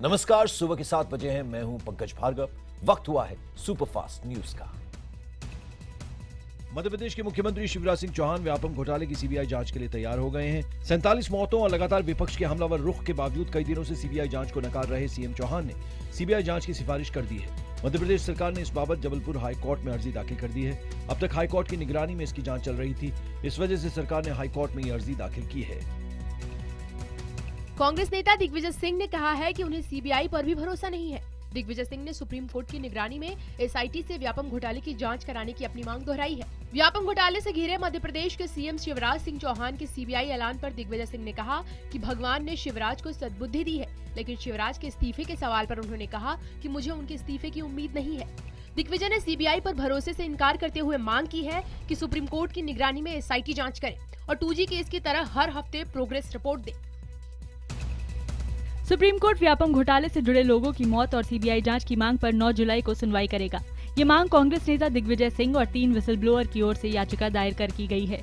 नमस्कार, सुबह के 7 बजे हैं। मैं हूं पंकज भार्गव। वक्त हुआ है सुपरफास्ट न्यूज का। मध्य प्रदेश के मुख्यमंत्री शिवराज सिंह चौहान व्यापम घोटाले की सीबीआई जांच के लिए तैयार हो गए हैं। 47 मौतों और लगातार विपक्ष के हमलावर रुख के बावजूद कई दिनों से सीबीआई जांच को नकार रहे सीएम चौहान ने सीबीआई जांच की सिफारिश कर दी है। मध्य प्रदेश सरकार ने इस बाबत जबलपुर हाई कोर्ट में अर्जी दाखिल कर दी है। अब तक हाई कोर्ट की निगरानी में इसकी जांच चल रही थी। इस वजह से सरकार ने हाई कोर्ट में ये अर्जी दाखिल की है। कांग्रेस नेता दिग्विजय सिंह ने कहा है कि उन्हें सीबीआई पर भी भरोसा नहीं है। दिग्विजय सिंह ने सुप्रीम कोर्ट की निगरानी में एसआईटी से व्यापम घोटाले की जांच कराने की अपनी मांग दोहराई है। व्यापम घोटाले से घिरे मध्य प्रदेश के सीएम शिवराज सिंह चौहान के सीबीआई ऐलान पर दिग्विजय सिंह ने कहा कि भगवान ने शिवराज को सद्बुद्धि दी है, लेकिन शिवराज के इस्तीफे के सवाल पर उन्होंने कहा कि मुझे उनके इस्तीफे की उम्मीद नहीं है। दिग्विजय ने सीबीआई पर भरोसे से इनकार करते हुए मांग की है कि सुप्रीम कोर्ट की निगरानी में एसआईटी जांच करे और 2G केस की तरह हर हफ्ते प्रोग्रेस रिपोर्ट दे। सुप्रीम कोर्ट व्यापम घोटाले से जुड़े लोगों की मौत और सीबीआई जांच की मांग पर 9 जुलाई को सुनवाई करेगा। ये मांग कांग्रेस नेता दिग्विजय सिंह और 3 विसल ब्लोअर की ओर से याचिका दायर कर की गई है।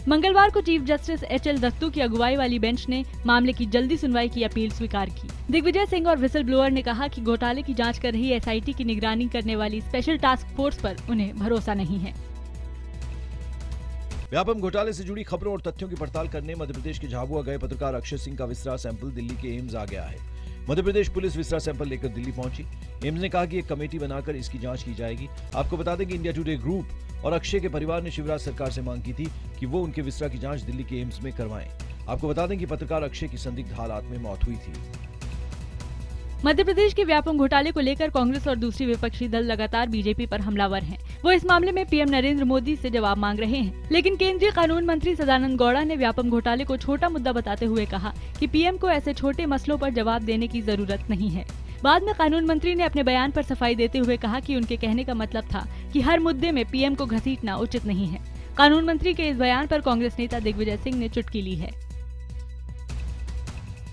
मंगलवार को चीफ जस्टिस HL दत्तू की अगुवाई वाली बेंच ने मामले की जल्दी सुनवाई की अपील स्वीकार की। दिग्विजय सिंह और विसल ब्लोअर ने कहा कि घोटाले की जांच कर रही एसआईटी की निगरानी करने वाली स्पेशल टास्क फोर्स पर उन्हें भरोसा नहीं है। व्यापम घोटाले से जुड़ी खबरों और तथ्यों की पड़ताल करने मध्य प्रदेश के झाबुआ गए पत्रकार अक्षय सिंह का विसरा सैंपल दिल्ली के एम्स आ गया है। Madhya Pradesh police viscera sample लेकर दिल्ली पहुंची। एम्स ने कहा कि एक कमेटी बनाकर इसकी जांच की जाएगी। आपको बता दें कि इंडिया टुडे ग्रुप और अक्षय के परिवार ने शिवराज सरकार से मांग की थी कि वो उनके विसरा की जांच दिल्ली के एम्स में करवाएं। आपको बता दें कि पत्रकार अक्षय की संदिग्ध हालात में मौत हुई थी। मध्य प्रदेश के व्यापम घोटाले को लेकर कांग्रेस और दूसरी विपक्षी दल लगातार बीजेपी पर हमलावर हैं। वो इस मामले में पीएम नरेंद्र मोदी से जवाब मांग रहे हैं, लेकिन केंद्रीय कानून मंत्री सदानंद गौड़ा ने व्यापम घोटाले को छोटा मुद्दा बताते हुए कहा कि पीएम को ऐसे छोटे मसलों पर जवाब देने की जरूरत नहीं है। बाद में कानून मंत्री ने अपने बयान पर सफाई देते हुए कहा कि उनके कहने का मतलब था कि हर मुद्दे में पीएम को घसीटना उचित नहीं है। कानून मंत्री के इस बयान पर कांग्रेस नेता दिग्विजय सिंह ने चुटकी ली है।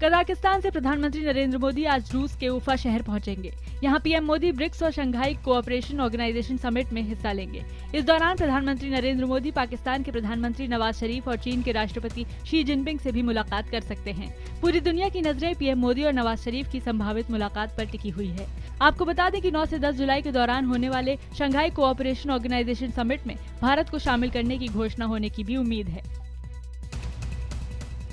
कजाकिस्तान से प्रधानमंत्री नरेंद्र मोदी आज रूस के उफा शहर पहुंचेंगे। यहां पीएम मोदी ब्रिक्स और शंघाई कोऑपरेशन ऑर्गेनाइजेशन समिट में हिस्सा लेंगे। इस दौरान प्रधानमंत्री नरेंद्र मोदी पाकिस्तान के प्रधानमंत्री नवाज शरीफ और चीन के राष्ट्रपति शी जिनपिंग से भी मुलाकात कर सकते हैं। पूरी दुनिया की नजरें पीएम मोदी और नवाज शरीफ की संभावित मुलाकात पर टिकी हुई है। आपको बता दें कि 9 से 10 जुलाई के दौरान होने वाले शंघाई कोऑपरेशन ऑर्गेनाइजेशन समिट में भारत को शामिल करने की घोषणा होने की भी उम्मीद है।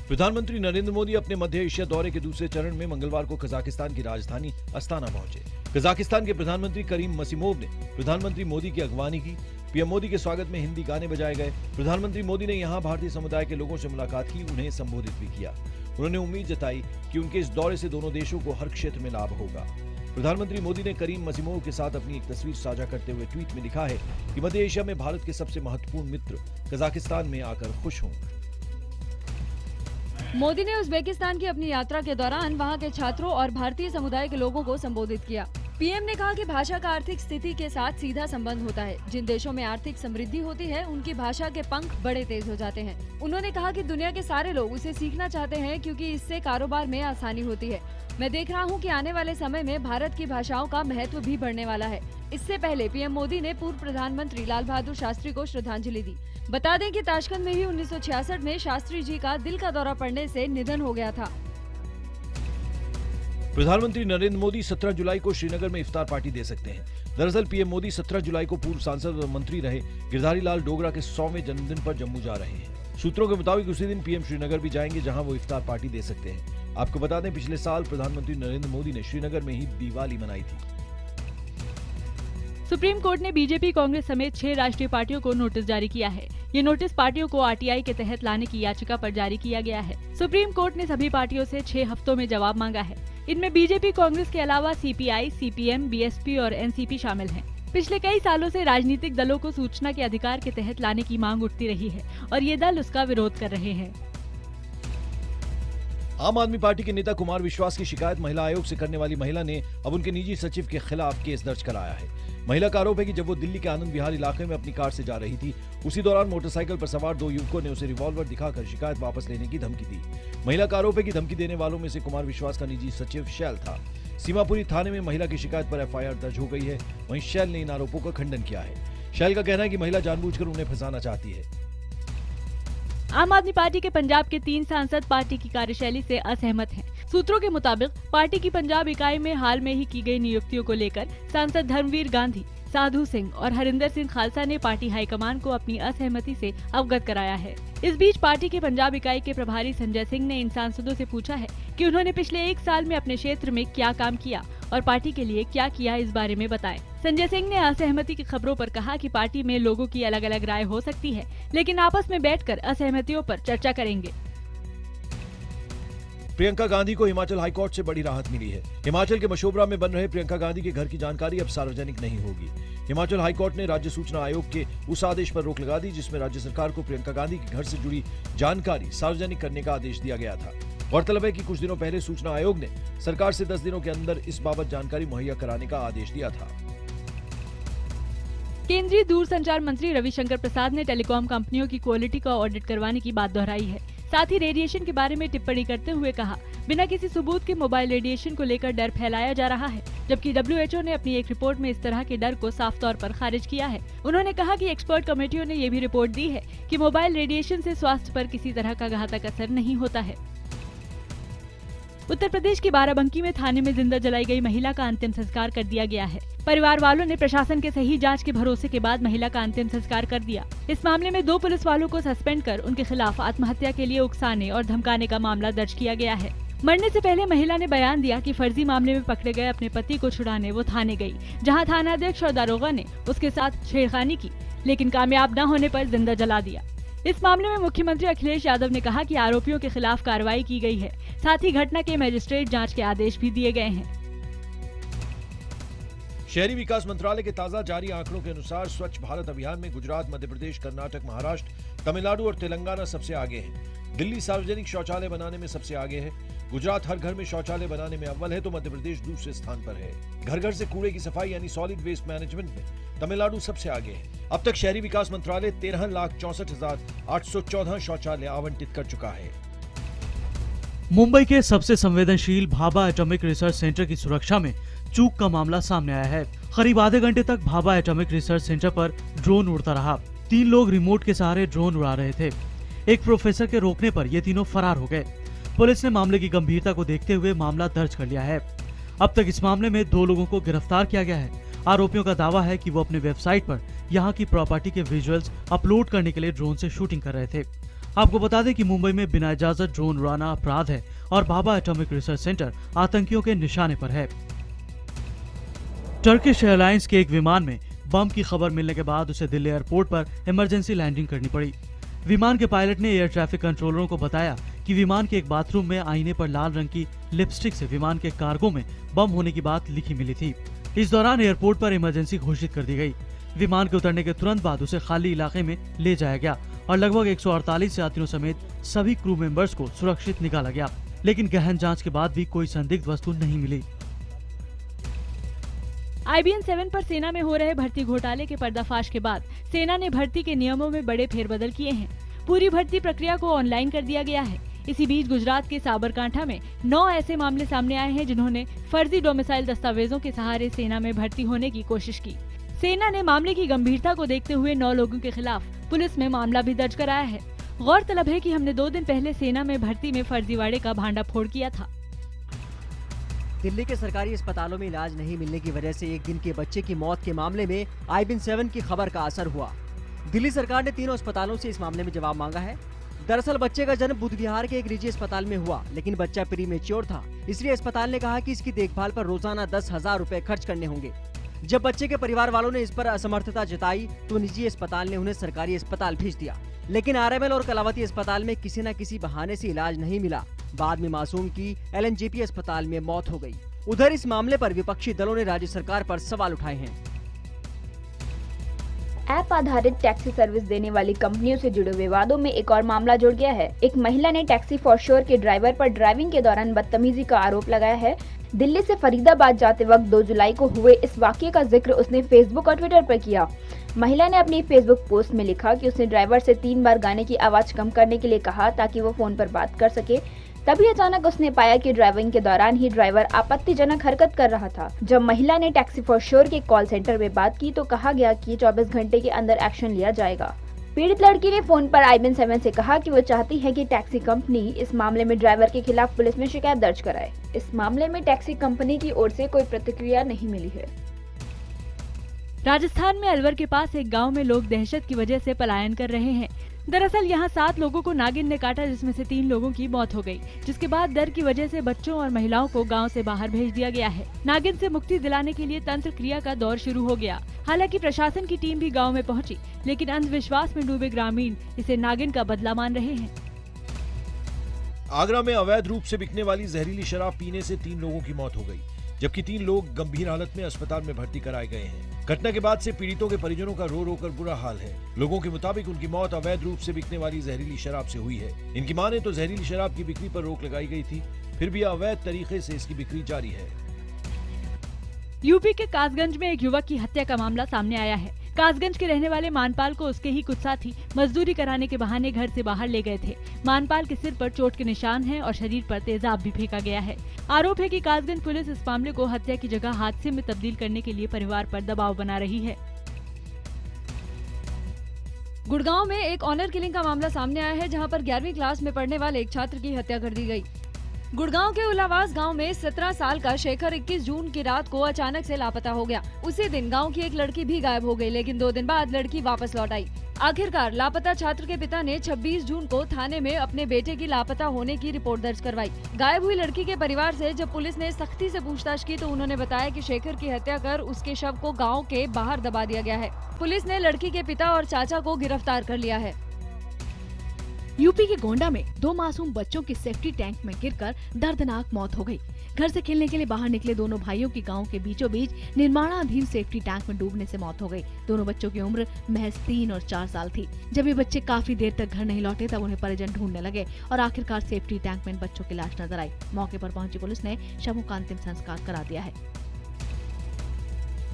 प्रधानमंत्री नरेंद्र मोदी अपने मध्य एशिया दौरे के दूसरे चरण में मंगलवार को कजाकिस्तान की राजधानी अस्ताना पहुंचे। कजाकिस्तान के प्रधानमंत्री करीम मसीमोव ने प्रधानमंत्री मोदी की अगवानी की। पीएम मोदी के स्वागत में हिंदी गाने बजाए गए। प्रधानमंत्री मोदी ने यहां भारतीय समुदाय के लोगों से मुलाकात की, उन्हें संबोधित भी किया। उन्होंने उम्मीद जताई कि उनके इस दौरे से दोनों देशों को हर क्षेत्र में लाभ होगा। प्रधानमंत्री मोदी ने करीम मसीमोव के साथ अपनी एक तस्वीर साझा करते हुए ट्वीट में लिखा है कि मध्य एशिया में भारत के सबसे महत्वपूर्ण मित्र कजाकिस्तान में आकर खुश हों। मोदी ने उज़्बेकिस्तान की अपनी यात्रा के दौरान वहां के छात्रों और भारतीय समुदाय के लोगों को संबोधित किया। पीएम ने कहा कि भाषा का आर्थिक स्थिति के साथ सीधा संबंध होता है। जिन देशों में आर्थिक समृद्धि होती है, उनकी भाषा के पंख बड़े तेज हो जाते हैं। उन्होंने कहा कि दुनिया के सारे लोग उसे सीखना चाहते हैं क्योंकि इससे कारोबार में आसानी होती है। मैं देख रहा हूं कि आने वाले समय में भारत की भाषाओं का महत्व भी बढ़ने वाला है। इससे पहले पीएम मोदी ने पूर्व प्रधानमंत्री लाल बहादुर शास्त्री को श्रद्धांजलि दी। बता दें कि ताशकंद में ही 1966 में शास्त्री जी का दिल का दौरा पड़ने से निधन हो गया था। प्रधानमंत्री नरेंद्र मोदी 17 जुलाई को श्रीनगर में इफ्तार पार्टी दे सकते हैं। दरअसल पीएम मोदी 17 जुलाई को पूर्व सांसद और मंत्री रहे गिरधारी लाल डोगरा के 100वें जन्मदिन पर जम्मू जा रहे हैं। सूत्रों के मुताबिक उसी दिन पीएम श्रीनगर भी जाएंगे, जहां वो इफ्तार पार्टी दे सकते हैं। आपको बता दें, पिछले साल प्रधानमंत्री नरेंद्र मोदी ने श्रीनगर में ही दिवाली मनाई थी। सुप्रीम कोर्ट ने बीजेपी, कांग्रेस समेत 6 राष्ट्रीय पार्टियों को नोटिस जारी किया है। ये नोटिस पार्टियों को आरटीआई के तहत लाने की याचिका पर जारी किया गया है। सुप्रीम कोर्ट ने सभी पार्टियों से 6 हफ्तों में जवाब मांगा है। इनमें बीजेपी, कांग्रेस के अलावा सीपीआई, सीपीएम, बीएसपी और एनसीपी शामिल हैं। पिछले कई सालों से राजनीतिक दलों को सूचना के अधिकार के तहत लाने की मांग उठती रही है और ये दल उसका विरोध कर रहे हैं। आम आदमी पार्टी के नेता कुमार विश्वास की शिकायत महिला आयोग से करने वाली महिला ने अब उनके निजी सचिव के खिलाफ केस दर्ज कराया है। महिला का आरोप है कि जब वो दिल्ली के आनंद विहार इलाके में अपनी कार से जा रही थी, उसी दौरान मोटरसाइकिल पर सवार 2 युवकों ने उसे रिवॉल्वर दिखाकर शिकायत वापस लेने की धमकी दी। महिला का आरोप है कि धमकी देने वालों में से कुमार विश्वास का निजी सचिव शैल था। सीमापुरी थाने में महिला की शिकायत पर एफआईआर दर्ज हो गई है। वहीं शैल ने इन आरोपों का खंडन किया है। शैल का कहना है कि महिला जानबूझकर उन्हें फंसाना चाहती है। आम आदमी पार्टी के पंजाब के 3 सांसद पार्टी की कार्यशैली से असहमत हैं। सूत्रों के मुताबिक पार्टी की पंजाब इकाई में हाल में ही की गई नियुक्तियों को लेकर सांसद धर्मवीर गांधी, साधु सिंह और हरिंदर सिंह खालसा ने पार्टी हाईकमान को अपनी असहमति से अवगत कराया है। इस बीच पार्टी के पंजाब इकाई के प्रभारी संजय सिंह ने इन सांसदों से पूछा है कि उन्होंने पिछले 1 साल में अपने क्षेत्र में क्या काम किया और पार्टी के लिए क्या किया, इस बारे में बताएं। संजय सिंह ने असहमति की खबरों पर कहा कि पार्टी में लोगों की अलग अलग राय हो सकती है, लेकिन आपस में बैठकर असहमतियों पर चर्चा करेंगे। प्रियंका गांधी को हिमाचल हाईकोर्ट से बड़ी राहत मिली है। हिमाचल के मशोबरा में बन रहे प्रियंका गांधी के घर की जानकारी अब सार्वजनिक नहीं होगी। हिमाचल हाईकोर्ट ने राज्य सूचना आयोग के उस आदेश पर रोक लगा दी जिसमें राज्य सरकार को प्रियंका गांधी के घर से जुड़ी जानकारी सार्वजनिक करने का आदेश दिया गया था। गौरतलब है कि कुछ दिनों पहले सूचना आयोग ने सरकार से 10 दिनों के अंदर इस बाबत जानकारी मुहैया कराने का आदेश दिया था। केंद्रीय दूरसंचार मंत्री रविशंकर प्रसाद ने टेलीकॉम कंपनियों की क्वालिटी का ऑडिट करवाने की बात दोहराई है। साथ ही रेडिएशन के बारे में टिप्पणी करते हुए कहा, बिना किसी सबूत के मोबाइल रेडिएशन को लेकर डर फैलाया जा रहा है, जबकि WHO ने अपनी एक रिपोर्ट में इस तरह के डर को साफ तौर पर खारिज किया है। उन्होंने कहा कि एक्सपर्ट कमेटियों ने ये भी रिपोर्ट दी है कि मोबाइल रेडिएशन से स्वास्थ्य पर किसी तरह का घातक असर नहीं होता है। उत्तर प्रदेश के बाराबंकी में थाने में जिंदा जलाई गई महिला का अंतिम संस्कार कर दिया गया है। परिवार वालों ने प्रशासन के सही जांच के भरोसे के बाद महिला का अंतिम संस्कार कर दिया। इस मामले में 2 पुलिस वालों को सस्पेंड कर उनके खिलाफ आत्महत्या के लिए उकसाने और धमकाने का मामला दर्ज किया गया है। मरने से पहले महिला ने बयान दिया कि फर्जी मामले में पकड़े गए अपने पति को छुड़ाने वो थाने गई, जहां थानाध्यक्ष और दारोगा ने उसके साथ छेड़खानी की, लेकिन कामयाब न होने पर जिंदा जला दिया। इस मामले में मुख्यमंत्री अखिलेश यादव ने कहा कि आरोपियों के खिलाफ कार्रवाई की गई है। साथ ही घटना के मजिस्ट्रेट जांच के आदेश भी दिए गए हैं। शहरी विकास मंत्रालय के ताजा जारी आंकड़ों के अनुसार स्वच्छ भारत अभियान में गुजरात, मध्य प्रदेश, कर्नाटक, महाराष्ट्र, तमिलनाडु और तेलंगाना सबसे आगे हैं। दिल्ली सार्वजनिक शौचालय बनाने में सबसे आगे है। गुजरात हर घर में शौचालय बनाने में अव्वल है तो मध्य प्रदेश दूसरे स्थान पर है। घर घर से कूड़े की सफाई यानी सॉलिड वेस्ट मैनेजमेंट में तमिलनाडु सबसे आगे है। अब तक शहरी विकास मंत्रालय 13,64,814 शौचालय आवंटित कर चुका है। मुंबई के सबसे संवेदनशील भाभा एटॉमिक रिसर्च सेंटर की सुरक्षा में चूक का मामला सामने आया है। करीब आधे घंटे तक भाभा एटॉमिक रिसर्च सेंटर पर ड्रोन उड़ता रहा। 3 लोग रिमोट के सहारे ड्रोन उड़ा रहे थे। एक प्रोफेसर के रोकने पर ये तीनों फरार हो गए। पुलिस ने मामले की गंभीरता को देखते हुए मामला दर्ज कर लिया है। अब तक इस मामले में 2 लोगों को गिरफ्तार किया गया है। आरोपियों का दावा है कि वो अपने वेबसाइट पर यहाँ की प्रॉपर्टी के विजुअल्स अपलोड करने के लिए ड्रोन से शूटिंग कर रहे थे। आपको बता दें कि मुंबई में बिना इजाजत ड्रोन उड़ाना अपराध है और भाभा एटॉमिक रिसर्च सेंटर आतंकियों के निशाने पर है। टर्किश एयरलाइंस के एक विमान में बम की खबर मिलने के बाद उसे दिल्ली एयरपोर्ट पर इमरजेंसी लैंडिंग करनी पड़ी। विमान के पायलट ने एयर ट्रैफिक कंट्रोलरों को बताया कि विमान के एक बाथरूम में आईने पर लाल रंग की लिपस्टिक से विमान के कार्गो में बम होने की बात लिखी मिली थी। इस दौरान एयरपोर्ट पर इमरजेंसी घोषित कर दी गई। विमान के उतरने के तुरंत बाद उसे खाली इलाके में ले जाया गया और लगभग 148 यात्रियों समेत सभी क्रू मेंबर्स को सुरक्षित निकाला गया, लेकिन गहन जांच के बाद भी कोई संदिग्ध वस्तु नहीं मिली। IBN 7 पर सेना में हो रहे भर्ती घोटाले के पर्दाफाश के बाद सेना ने भर्ती के नियमों में बड़े फेरबदल किए हैं। पूरी भर्ती प्रक्रिया को ऑनलाइन कर दिया गया है। इसी बीच गुजरात के साबरकांठा में 9 ऐसे मामले सामने आए हैं जिन्होंने फर्जी डोमिसाइल दस्तावेजों के सहारे सेना में भर्ती होने की कोशिश की। सेना ने मामले की गंभीरता को देखते हुए 9 लोगों के खिलाफ पुलिस में मामला भी दर्ज कराया है। गौरतलब है कि हमने 2 दिन पहले सेना में भर्ती में फर्जीवाड़े का भांडाफोड़ किया था। दिल्ली के सरकारी अस्पतालों में इलाज नहीं मिलने की वजह से एक दिन के बच्चे की मौत के मामले में IBN 7 की खबर का असर हुआ। दिल्ली सरकार ने 3 अस्पतालों से इस मामले में जवाब मांगा है। दरअसल बच्चे का जन्म बुध विहार के एक निजी अस्पताल में हुआ, लेकिन बच्चा प्रीमेच्योर था, इसलिए अस्पताल ने कहा कि इसकी देखभाल पर रोजाना 10,000 रुपए खर्च करने होंगे। जब बच्चे के परिवार वालों ने इस पर असमर्थता जताई तो निजी अस्पताल ने उन्हें सरकारी अस्पताल भेज दिया, लेकिन RML और कलावती अस्पताल में किसी न किसी बहाने से इलाज नहीं मिला। बाद में मासूम की LNJP अस्पताल में मौत हो गई। उधर इस मामले पर विपक्षी दलों ने राज्य सरकार पर सवाल उठाए हैं। ऐप आधारित टैक्सी सर्विस देने वाली कंपनियों से जुड़े विवादों में एक और मामला जुड़ गया है। एक महिला ने टैक्सी फॉर श्योर के ड्राइवर पर ड्राइविंग के दौरान बदतमीजी का आरोप लगाया है। दिल्ली से फरीदाबाद जाते वक्त 2 जुलाई को हुए इस वाकये का जिक्र उसने फेसबुक और ट्विटर पर किया। महिला ने अपनी फेसबुक पोस्ट में लिखा कि उसने ड्राइवर से 3 बार गाने की आवाज कम करने के लिए कहा ताकि वो फोन पर बात कर सके। तभी अचानक उसने पाया कि ड्राइविंग के दौरान ही ड्राइवर आपत्तिजनक हरकत कर रहा था। जब महिला ने टैक्सी फॉर श्योर के कॉल सेंटर में बात की तो कहा गया कि 24 घंटे के अंदर एक्शन लिया जाएगा। पीड़ित लड़की ने फोन पर IBN7 से कहा कि वो चाहती है कि टैक्सी कंपनी इस मामले में ड्राइवर के खिलाफ पुलिस में शिकायत दर्ज कराए। इस मामले में टैक्सी कंपनी की ओर से कोई प्रतिक्रिया नहीं मिली है। राजस्थान में अलवर के पास एक गांव में लोग दहशत की वजह से पलायन कर रहे हैं। दरअसल यहां 7 लोगों को नागिन ने काटा, जिसमें से 3 लोगों की मौत हो गई, जिसके बाद डर की वजह से बच्चों और महिलाओं को गांव से बाहर भेज दिया गया है। नागिन से मुक्ति दिलाने के लिए तंत्र क्रिया का दौर शुरू हो गया। हालांकि प्रशासन की टीम भी गांव में पहुंची, लेकिन अंधविश्वास में डूबे ग्रामीण इसे नागिन का बदला मान रहे हैं। आगरा में अवैध रूप से बिकने वाली जहरीली शराब पीने से 3 लोगों की मौत हो गई, जबकि 3 लोग गंभीर हालत में अस्पताल में भर्ती कराए गए हैं। घटना के बाद से पीड़ितों के परिजनों का रो रो कर बुरा हाल है। लोगों के मुताबिक उनकी मौत अवैध रूप से बिकने वाली जहरीली शराब से हुई है। इनकी माने तो जहरीली शराब की बिक्री पर रोक लगाई गई थी, फिर भी अवैध तरीके से इसकी बिक्री जारी है। यूपी के कासगंज में एक युवक की हत्या का मामला सामने आया है। कासगंज के रहने वाले मानपाल को उसके ही कुछ साथी मजदूरी कराने के बहाने घर से बाहर ले गए थे। मानपाल के सिर पर चोट के निशान हैं और शरीर पर तेजाब भी फेंका गया है। आरोप है कि कासगंज पुलिस इस मामले को हत्या की जगह हादसे में तब्दील करने के लिए परिवार पर दबाव बना रही है। गुड़गांव में एक ऑनर किलिंग का मामला सामने आया है, जहां पर 11वीं क्लास में पढ़ने वाले एक छात्र की हत्या कर दी गई। गुड़गांव के उल्लावास गांव में 17 साल का शेखर 21 जून की रात को अचानक से लापता हो गया। उसी दिन गांव की एक लड़की भी गायब हो गई, लेकिन 2 दिन बाद लड़की वापस लौट आई। आखिरकार लापता छात्र के पिता ने 26 जून को थाने में अपने बेटे की लापता होने की रिपोर्ट दर्ज करवाई। गायब हुई लड़की के परिवार से जब पुलिस ने सख्ती से पूछताछ की तो उन्होंने बताया कि शेखर की हत्या कर उसके शव को गाँव के बाहर दबा दिया गया है। पुलिस ने लड़की के पिता और चाचा को गिरफ्तार कर लिया है। यूपी के गोंडा में 2 मासूम बच्चों की सेफ्टी टैंक में गिरकर दर्दनाक मौत हो गई। घर से खेलने के लिए बाहर निकले दोनों भाइयों की गांव के बीचों बीच निर्माणाधीन सेफ्टी टैंक में डूबने से मौत हो गई। दोनों बच्चों की उम्र महज 3 और 4 साल थी। जब ये बच्चे काफी देर तक घर नहीं लौटे तब उन्हें परिजन ढूंढने लगे और आखिरकार सेफ्टी टैंक में इन बच्चों की लाश नजर आई। मौके पर पहुंची पुलिस ने शवों का अंतिम संस्कार करा दिया है।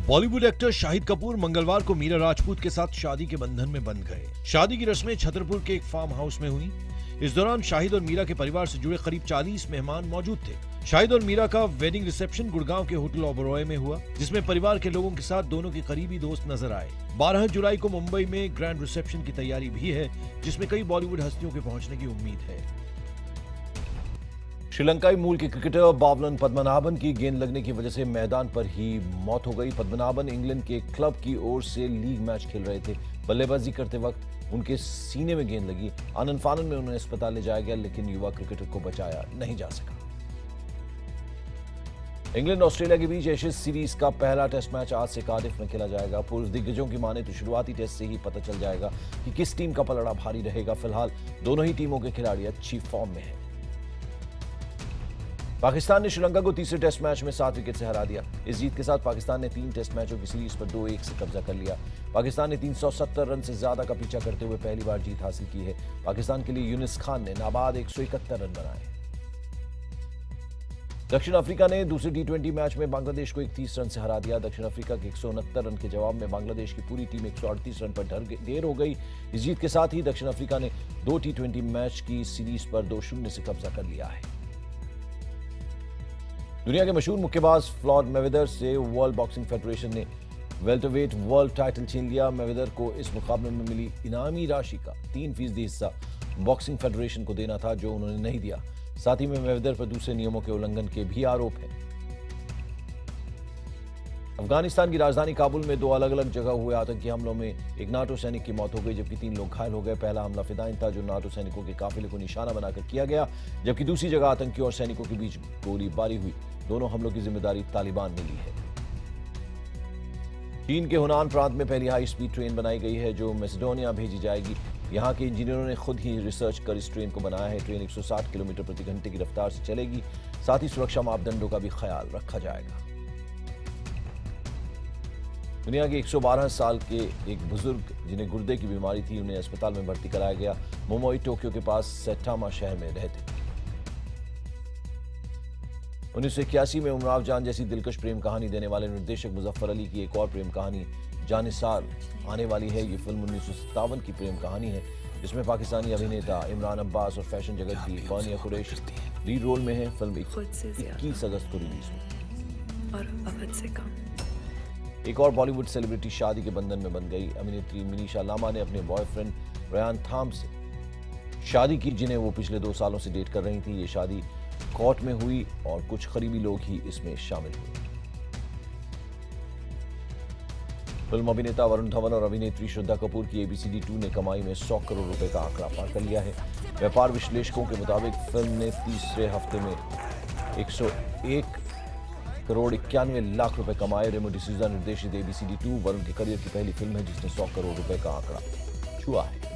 बॉलीवुड एक्टर शाहिद कपूर मंगलवार को मीरा राजपूत के साथ शादी के बंधन में बंध गए। शादी की रस्में छतरपुर के एक फार्म हाउस में हुई। इस दौरान शाहिद और मीरा के परिवार से जुड़े करीब 40 मेहमान मौजूद थे। शाहिद और मीरा का वेडिंग रिसेप्शन गुड़गांव के होटल ओबरॉय में हुआ, जिसमें परिवार के लोगों के साथ दोनों के करीबी दोस्त नजर आए। 12 जुलाई को मुंबई में ग्रैंड रिसेप्शन की तैयारी भी है, जिसमें कई बॉलीवुड हस्तियों के पहुंचने की उम्मीद है। श्रीलंकाई मूल के क्रिकेटर बावलन पद्मनाभन की गेंद लगने की वजह से मैदान पर ही मौत हो गई। पद्मनाभन इंग्लैंड के क्लब की ओर से लीग मैच खेल रहे थे। बल्लेबाजी करते वक्त उनके सीने में गेंद लगी। आनन फानन में उन्हें अस्पताल ले जाया गया, लेकिन युवा क्रिकेटर को बचाया नहीं जा सका। इंग्लैंड ऑस्ट्रेलिया के बीच एशेज सीरीज का पहला टेस्ट मैच आज से कार्डिफ में खेला जाएगा। पूर्व दिग्गजों की माने तो शुरुआती टेस्ट से ही पता चल जाएगा कि किस टीम का पलड़ा भारी रहेगा। फिलहाल दोनों ही टीमों के खिलाड़ी अच्छी फॉर्म में हैं। पाकिस्तान ने श्रीलंका को तीसरे टेस्ट मैच में 7 विकेट से हरा दिया। इस जीत के साथ पाकिस्तान ने 3 टेस्ट मैचों की सीरीज पर 2-1 से कब्जा कर लिया। पाकिस्तान ने 370 रन से ज्यादा का पीछा करते हुए पहली बार जीत हासिल की है। पाकिस्तान के लिए यूनिस खान ने नाबाद 171 रन बनाए। दक्षिण अफ्रीका ने दूसरे T20 मैच में बांग्लादेश को 31 रन से हरा दिया। दक्षिण अफ्रीका के 169 रन के जवाब में बांग्लादेश की पूरी टीम 138 रन पर ढेर हो गई। इस जीत के साथ ही दक्षिण अफ्रीका ने 2 T20 मैच की सीरीज पर 2-0 से कब्जा कर लिया है। दुनिया के मशहूर मुक्केबाज फ्लॉयड मैवेदर से वर्ल्ड बॉक्सिंग फेडरेशन ने वेल्टरवेट वर्ल्ड टाइटल छीन लिया। मैवेदर को इस मुकाबले में मिली इनामी राशि का 3% हिस्सा बॉक्सिंग फेडरेशन को देना था, जो उन्होंने नहीं दिया। साथ ही में मैवेदर पर दूसरे नियमों के उल्लंघन के भी आरोप हैं। अफगानिस्तान की राजधानी काबुल में 2 अलग अलग जगह हुए आतंकी हमलों में एक नाटो सैनिक की मौत हो गई, जबकि 3 लोग घायल हो गए। पहला हमला फिदाइन था, जो नाटो सैनिकों के काफिले को निशाना बनाकर किया गया, जबकि दूसरी जगह आतंकियों और सैनिकों के बीच गोलीबारी हुई। दोनों हमलों की जिम्मेदारी तालिबान ने ली है। चीन के हुनान प्रांत में पहली हाई स्पीड ट्रेन बनाई गई है, जो मैसेडोनिया भेजी जाएगी। यहाँ के इंजीनियरों ने खुद ही रिसर्च कर इस ट्रेन को बनाया है। ट्रेन 160 किलोमीटर प्रति घंटे की रफ्तार से चलेगी। साथ ही सुरक्षा मापदंडों का भी ख्याल रखा जाएगा। दुनिया के 112 साल के एक बुजुर्ग जिन्हें गुर्दे की बीमारी थी, उन्हें अस्पताल में भर्ती कराया गया। मोमोई टोक्यो के पास सैटामा शहर में रहते। 1981 में उमराव जान जैसी दिलकश प्रेम कहानी देने वाले निर्देशक मुजफ्फर अली की एक और प्रेम कहानी जानिसार आने वाली है। ये फिल्म 1957 की प्रेम कहानी है, जिसमें पाकिस्तानी अभिनेता इमरान अब्बास और फैशन जगत की बानिया कुरैशी लीड रोल में है। फिल्म 21 अगस्त को रिलीज हुई। एक और बॉलीवुड सेलिब्रिटी शादी के बंधन में बंध गई। अभिनेत्री मिनीषा लामा ने अपने बॉयफ्रेंड रयान थाम से शादी की, जिन्हें वो पिछले 2 सालों से डेट कर रही थी। ये शादी कोर्ट में हुई और कुछ करीबी लोग ही इसमें शामिल हुए। फिल्म अभिनेता वरुण धवन और अभिनेत्री श्रद्धा कपूर की ABCD 2 ने कमाई में 100 करोड़ रुपए का आंकड़ा पार कर लिया है। व्यापार विश्लेषकों के मुताबिक फिल्म ने तीसरे हफ्ते में 101 करोड़ 91 लाख रुपए कमाए। रेमो डिसूजा निर्देशित ABCD 2 वरुण के करियर की पहली फिल्म है जिसने 100 करोड़ रुपए का आंकड़ा छुआ है।